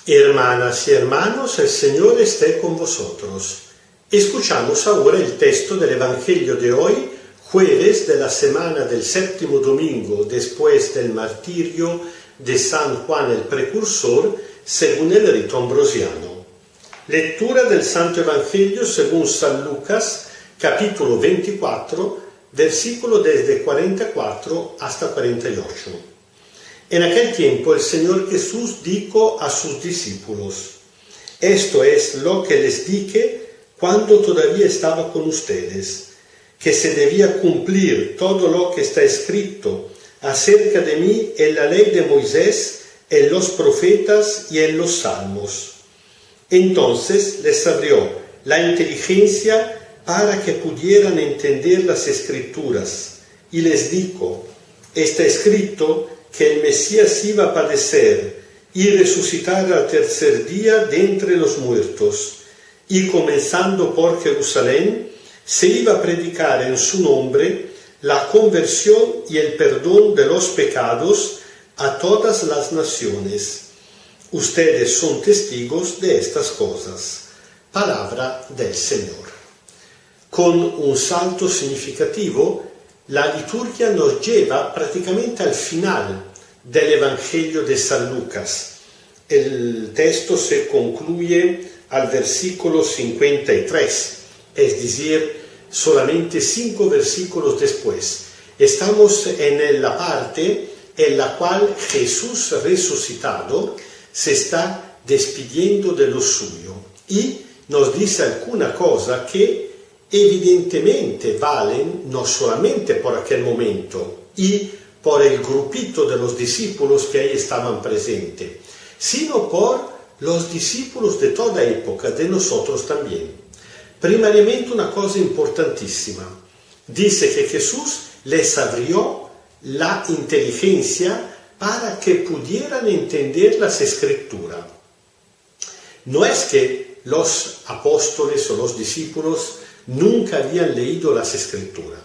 Hermanas y hermanos, el Señor esté con vosotros. Escuchamos ahora el texto del Evangelio de hoy, jueves de la semana del séptimo domingo después del martirio de San Juan el Precursor, según el rito ambrosiano. Lectura del Santo Evangelio según San Lucas, capítulo 24, versículo desde 44 hasta 48. En aquel tiempo el Señor Jesús dijo a sus discípulos: esto es lo que les dije cuando todavía estaba con ustedes, que se debía cumplir todo lo que está escrito acerca de mí en la ley de Moisés, en los profetas y en los salmos. Entonces les abrió la inteligencia para que pudieran entender las Escrituras, y les dijo: está escrito que el Mesías iba a padecer y resucitar al tercer día de entre los muertos, y comenzando por Jerusalén, se iba a predicar en su nombre la conversión y el perdón de los pecados a todas las naciones. Ustedes son testigos de estas cosas. Palabra del Señor. Con un salto significativo, la liturgia nos lleva prácticamente al final del Evangelio de San Lucas. El texto se concluye al versículo 53, es decir, solamente 5 versículos después. Estamos en la parte en la cual Jesús resucitado se está despidiendo de lo suyo y nos dice alguna cosa que evidentemente valen no solamente por aquel momento y por el grupito de los discípulos que ahí estaban presentes, sino por los discípulos de toda época, de nosotros también. Primariamente una cosa importantísima. Dice que Jesús les abrió la inteligencia para que pudieran entender las Escrituras. No es que los apóstoles o los discípulos nunca habían leído las Escrituras.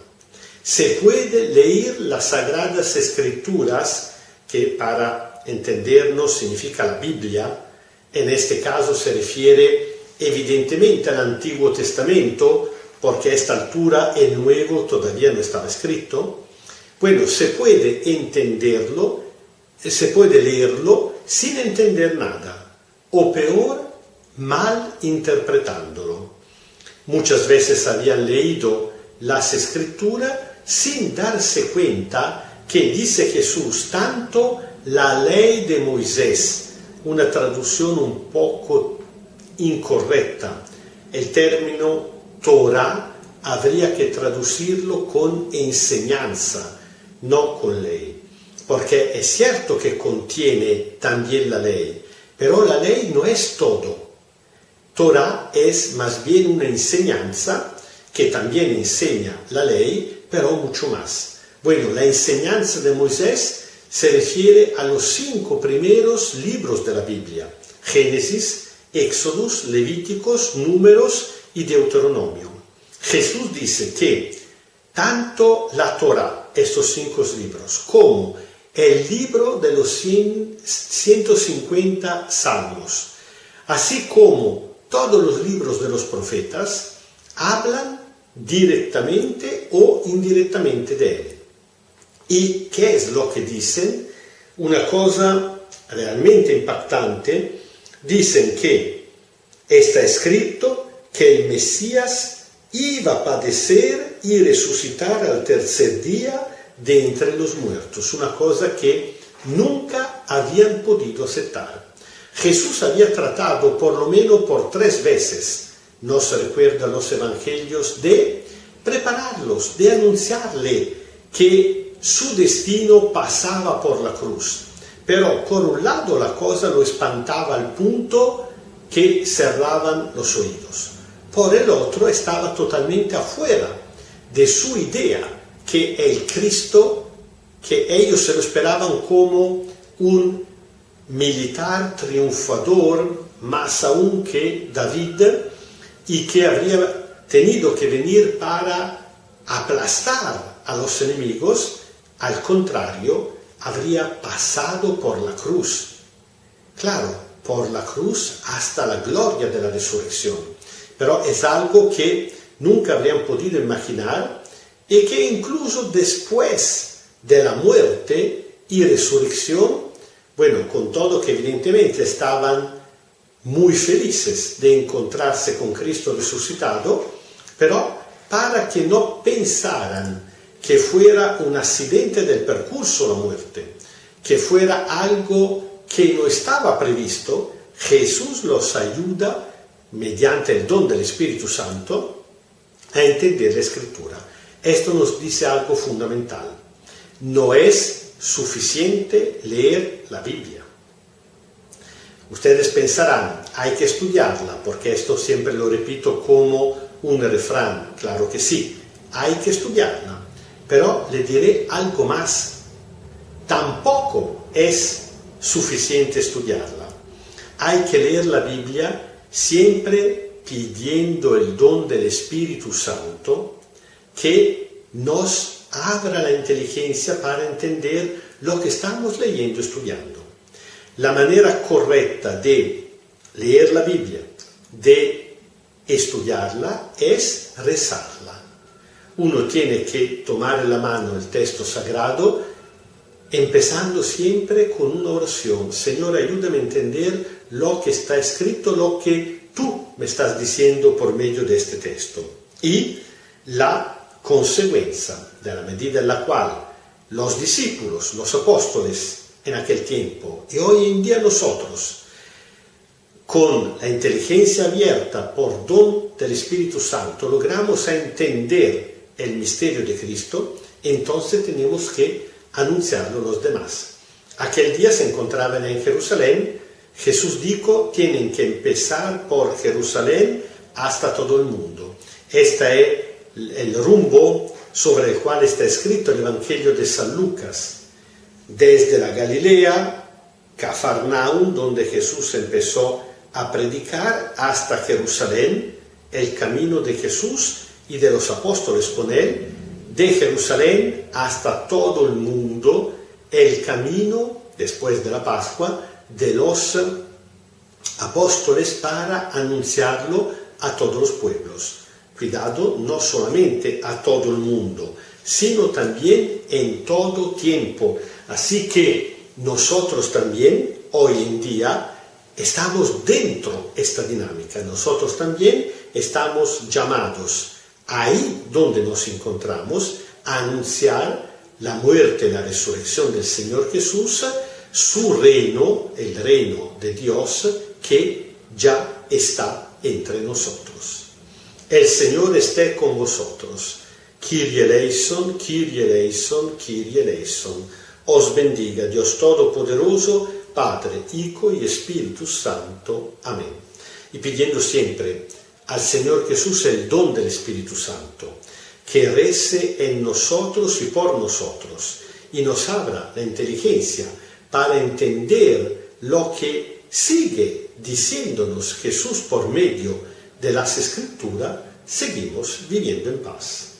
Se puede leer las Sagradas Escrituras, que para entendernos significa la Biblia. En este caso se refiere evidentemente al Antiguo Testamento, porque a esta altura el Nuevo todavía no estaba escrito. Bueno, se puede entenderlo, se puede leerlo sin entender nada, o peor, mal interpretándolo. Muchas veces habían leído las Escrituras sin darse cuenta que dice Jesús tanto la ley de Moisés, una traducción un poco incorrecta. El término Torah habría que traducirlo con enseñanza, no con ley, porque es cierto que contiene también la ley, pero la ley no es todo. Torah es más bien una enseñanza que también enseña la ley, pero mucho más. Bueno, la enseñanza de Moisés se refiere a los 5 primeros libros de la Biblia: Génesis, Éxodos, Levíticos, Números y Deuteronomio. Jesús dice que tanto la Torá, estos 5 libros, como el libro de los 150 salmos, así como todos los libros de los profetas, hablan directamente o indirectamente de él. ¿Y qué es lo que dicen? Una cosa realmente impactante. Dicen que está escrito que el Mesías iba a padecer y resucitar al tercer día de entre los muertos, una cosa que nunca habían podido aceptar. Jesús había tratado por lo menos por 3 veces, nos recuerdan los evangelios, de prepararlos, de anunciarle que su destino pasaba por la cruz. Pero por un lado la cosa lo espantaba al punto que cerraban los oídos. Por el otro estaba totalmente afuera de su idea que el Cristo, que ellos se lo esperaban como un militar triunfador, más aún que David, y que habría tenido que venir para aplastar a los enemigos. Al contrario, habría pasado por la cruz. Claro, por la cruz hasta la gloria de la resurrección. Pero es algo que nunca habrían podido imaginar y que incluso después de la muerte y resurrección, bueno, con todo que evidentemente estaban muy felices de encontrarse con Cristo resucitado, pero para que no pensaran que fuera un accidente del percurso la muerte, que fuera algo que no estaba previsto, Jesús los ayuda mediante el don del Espíritu Santo a entender la Escritura. Esto nos dice algo fundamental. No es suficiente leer la Biblia. Ustedes pensarán, hay que estudiarla, porque esto siempre lo repito como un refrán. Claro que sí, hay que estudiarla, pero le diré algo más. Tampoco es suficiente estudiarla. Hay que leer la Biblia siempre pidiendo el don del Espíritu Santo que nos abra la inteligencia para entender lo que estamos leyendo y estudiando. La manera correcta de leer la Biblia, de estudiarla, es rezarla. Uno tiene que tomar en la mano el texto sagrado, empezando siempre con una oración. Señor, ayúdame a entender lo que está escrito, lo que tú me estás diciendo por medio de este texto. Y la consecuencia de la medida en la cual los discípulos, los apóstoles en aquel tiempo y hoy en día nosotros, con la inteligencia abierta por don del Espíritu Santo, logramos entender el misterio de Cristo, entonces tenemos que anunciarlo a los demás. Aquel día se encontraban en Jerusalén. Jesús dijo, tienen que empezar por Jerusalén hasta todo el mundo. Este es el rumbo sobre el cual está escrito el Evangelio de San Lucas. Desde la Galilea, Cafarnaum, donde Jesús empezó a predicar, hasta Jerusalén, el camino de Jesús y de los apóstoles con él, de Jerusalén hasta todo el mundo, el camino, después de la Pascua, de los apóstoles para anunciarlo a todos los pueblos. Cuidado, no solamente a todo el mundo, sino también en todo tiempo. Así que nosotros también, hoy en día, estamos dentro de esta dinámica. Nosotros también estamos llamados, ahí donde nos encontramos, a anunciar la muerte y la resurrección del Señor Jesús, su reino, el reino de Dios, que ya está entre nosotros. El Señor esté con vosotros. Kyrie eleison, Kyrie eleison, Kyrie eleison. Os bendiga Dios Todopoderoso, Padre, Hijo y Espíritu Santo. Amén. Y pidiendo siempre al Señor Jesús el don del Espíritu Santo, que rece en nosotros y por nosotros, y nos abra la inteligencia para entender lo que sigue diciéndonos Jesús por medio de las Escrituras, seguimos viviendo en paz.